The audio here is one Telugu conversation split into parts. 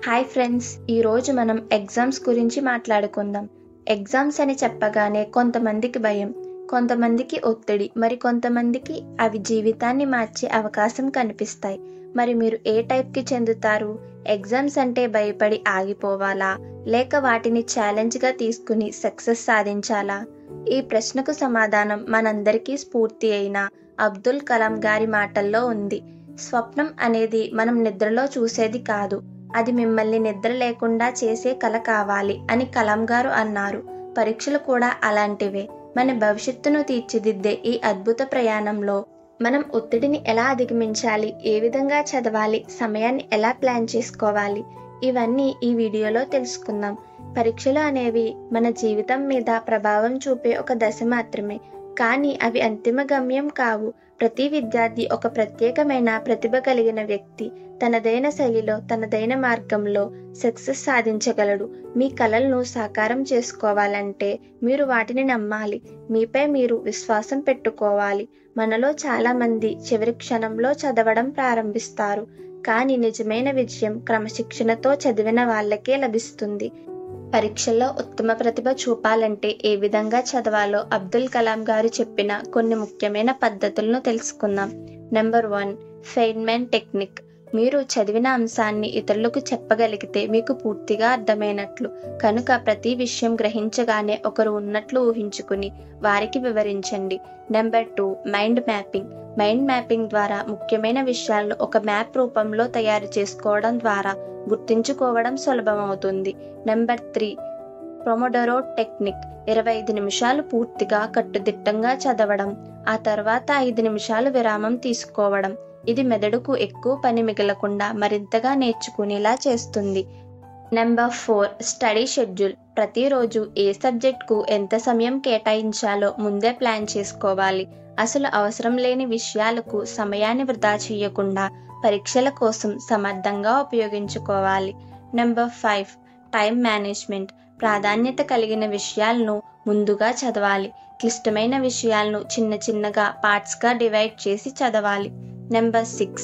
హాయ్ ఫ్రెండ్స్, ఈరోజు మనం ఎగ్జామ్స్ గురించి మాట్లాడుకుందాం. ఎగ్జామ్స్ అని చెప్పగానే కొంతమందికి భయం, కొంతమందికి ఒత్తిడి, మరి కొంతమందికి అవి జీవితాన్ని మార్చే అవకాశం కనిపిస్తాయి. మరి మీరు ఏ టైప్కి చెందుతారు? ఎగ్జామ్స్ అంటే భయపడి ఆగిపోవాలా, లేక వాటిని ఛాలెంజ్గా తీసుకుని సక్సెస్ సాధించాలా? ఈ ప్రశ్నకు సమాధానం మనందరికీ స్ఫూర్తి అయిన అబ్దుల్ కలాం గారి మాటల్లో ఉంది. స్వప్నం అనేది మనం నిద్రలో చూసేది కాదు, అది మిమ్మల్ని నిద్ర లేకుండా చేసే కల కావాలి అని కలాం గారు అన్నారు. పరీక్షలు కూడా అలాంటివే. మన భవిష్యత్తును తీర్చిదిద్దే ఈ అద్భుత ప్రయాణంలో మనం ఒత్తిడిని ఎలా అధిగమించాలి, ఏ విధంగా చదవాలి, సమయాన్ని ఎలా ప్లాన్ చేసుకోవాలి, ఇవన్నీ ఈ వీడియోలో తెలుసుకుందాం. పరీక్షలు అనేవి మన జీవితం మీద ప్రభావం చూపే ఒక దశ మాత్రమే, కానీ అవి అంతిమ గమ్యం కావు. ప్రతి విద్యార్థి ఒక ప్రత్యేకమైన ప్రతిభ కలిగిన వ్యక్తి. తనదైన శైలిలో, తనదైన మార్గంలో సక్సెస్ సాధించగలడు. మీ కలలను సాకారం చేసుకోవాలంటే మీరు వాటిని నమ్మాలి. మీపై మీరు విశ్వాసం పెట్టుకోవాలి. మనలో చాలా మంది చివరి క్షణంలో చదవడం ప్రారంభిస్తారు, కానీ నిజమైన విజయం క్రమశిక్షణతో చదివిన వాళ్ళకే లభిస్తుంది. పరీక్షల్లో ఉత్తమ ప్రతిభ చూపాలంటే ఏ విధంగా చదవాలో అబ్దుల్ కలాం గారు చెప్పిన కొన్ని ముఖ్యమైన పద్ధతులను తెలుసుకుందాం. Number 1, Feynman technique. మీరు చదివిన అంశాన్ని ఇతరులకు చెప్పగలిగితే మీకు పూర్తిగా అర్థమైనట్లు. కనుక ప్రతి విషయం గ్రహించగానే ఒకరు ఉన్నట్లు ఊహించుకుని వారికి వివరించండి. Number 2, mind mapping. Mind mapping ద్వారా ముఖ్యమైన విషయాలను ఒక మ్యాప్ రూపంలో తయారు చేసుకోవడం ద్వారా గుర్తుంచుకోవడం సులభమవుతుంది. Number 3, ప్రొమోడోరో technique. 25 నిమిషాలు పూర్తిగా కట్టుదిట్టంగా చదవడం, ఆ తర్వాత 5 నిమిషాలు విరామం తీసుకోవడం. ఇది మెదడుకు ఎక్కువ పని మిగలకుండా మరింతగా నేర్చుకునేలా చేస్తుంది. Number 4, study schedule. ప్రతిరోజు ఏ సబ్జెక్ట్కు ఎంత సమయం కేటాయించాలో ముందే ప్లాన్ చేసుకోవాలి. అసలు అవసరం లేని విషయాలకు సమయాన్ని వృధా చేయకుండా పరీక్షల కోసం సమర్థంగా ఉపయోగించుకోవాలి. Number 5, time management. ప్రాధాన్యత కలిగిన విషయాలను ముందుగా చదవాలి. క్లిష్టమైన విషయాలను చిన్న చిన్నగా పార్ట్స్గా డివైడ్ చేసి చదవాలి. Number 6,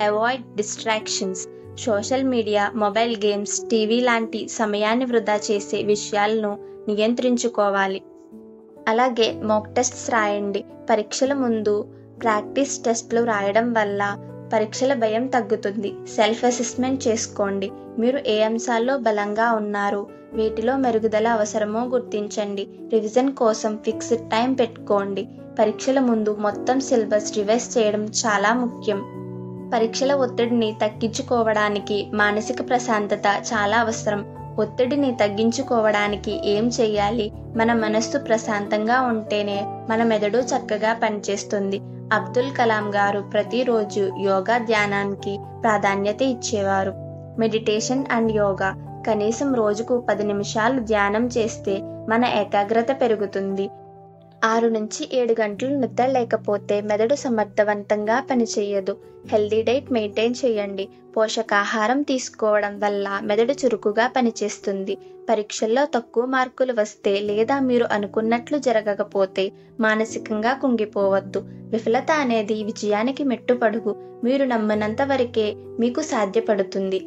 avoid distractions. Social media, mobile games, TV లాంటి సమయాన్ని వృధా చేసే విషయాలను నియంత్రించుకోవాలి. అలాగే మాక్ టెస్ట్స్ రాయండి. పరీక్షల ముందు ప్రాక్టీస్ టెస్ట్లు రాయడం వల్ల పరీక్షల భయం తగ్గుతుంది. సెల్ఫ్ అసెస్మెంట్ చేసుకోండి. మీరు ఏ అంశాల్లో బలంగా ఉన్నారు, వీటిలో మెరుగుదల అవసరమో గుర్తించండి. రివిజన్ కోసం ఫిక్స్డ్ టైం పెట్టుకోండి. పరీక్షల ముందు మొత్తం సిలబస్ రివైజ్ చేయడం చాలా ముఖ్యం. పరీక్షల ఒత్తిడిని తగ్గించుకోవడానికి మానసిక ప్రశాంతత చాలా అవసరం. ఒత్తిడిని తగ్గించుకోవడానికి ఏం చేయాలి? మన మనస్సు ప్రశాంతంగా ఉంటేనే మన మెదడు చక్కగా పనిచేస్తుంది. అబ్దుల్ కలాం గారు ప్రతిరోజు యోగా, ధ్యానానికి ప్రాధాన్యత ఇచ్చేవారు. Meditation and yoga. కనీసం రోజుకు 10 నిమిషాలు ధ్యానం చేస్తే మన ఏకాగ్రత పెరుగుతుంది. 6 నుంచి 7 గంటలు నిద్ర లేకపోతే మెదడు సమర్థవంతంగా పనిచేయదు. హెల్దీ డైట్ మెయింటైన్ చేయండి. పోషకాహారం తీసుకోవడం వల్ల మెదడు చురుకుగా పనిచేస్తుంది. పరీక్షల్లో తక్కువ మార్కులు వస్తే లేదా మీరు అనుకున్నట్లు జరగకపోతే మానసికంగా కుంగిపోవద్దు. విఫలత అనేది విజయానికి మెట్టుపడుగు. మీరు నమ్మనంత వరకే మీకు సాధ్యపడుతుంది.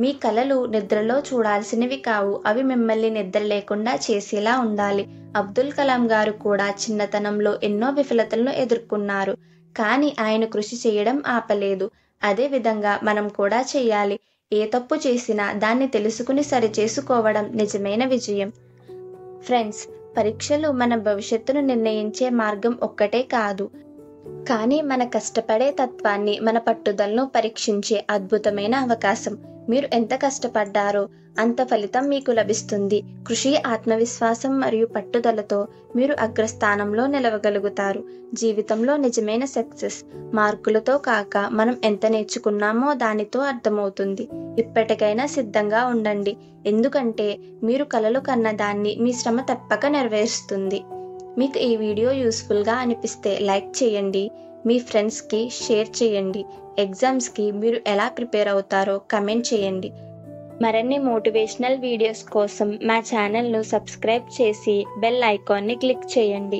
మీ కలలు నిద్రలో చూడాల్సినవి కావు, అవి మిమ్మల్ని నిద్ర లేకుండా చేసేలా ఉండాలి. అబ్దుల్ కలాం గారు కూడా చిన్నతనంలో ఎన్నో విఫలతలను ఎదుర్కొన్నారు, కానీ ఆయన కృషి చేయడం ఆపలేదు. అదే విధంగా మనం కూడా చేయాలి. ఏ తప్పు చేసినా దాన్ని తెలుసుకుని సరిచేసుకోవడం నిజమైన విజయం. ఫ్రెండ్స్, పరీక్షలు మన భవిష్యత్తును నిర్ణయించే మార్గం ఒక్కటే కాదు, కానీ మన కష్టపడే తత్వాన్ని, మన పట్టుదలను పరీక్షించే అద్భుతమైన అవకాశం. మీరు ఎంత కష్టపడ్డారో అంత ఫలితం మీకు లభిస్తుంది. కృషి, ఆత్మవిశ్వాసం మరియు పట్టుదలతో మీరు అగ్రస్థానంలో నిలవగలుగుతారు. జీవితంలో నిజమైన సక్సెస్ మార్కులతో కాక మనం ఎంత నేర్చుకున్నామో దానితో అర్థమవుతుంది. ఇప్పటికైనా సిద్ధంగా ఉండండి, ఎందుకంటే మీరు కలలు కన్న దాన్ని మీ శ్రమ తప్పక నెరవేరుస్తుంది. మీకు ఈ వీడియో యూస్ఫుల్గా అనిపిస్తే లైక్ చేయండి, మీ ఫ్రెండ్స్కి షేర్ చేయండి. ఎగ్జామ్స్కి మీరు ఎలా ప్రిపేర్ అవుతారో కమెంట్ చేయండి. మరిన్ని మోటివేషనల్ వీడియోస్ కోసం మా ఛానల్ను సబ్స్క్రైబ్ చేసి బెల్ ఐకాన్ని క్లిక్ చేయండి.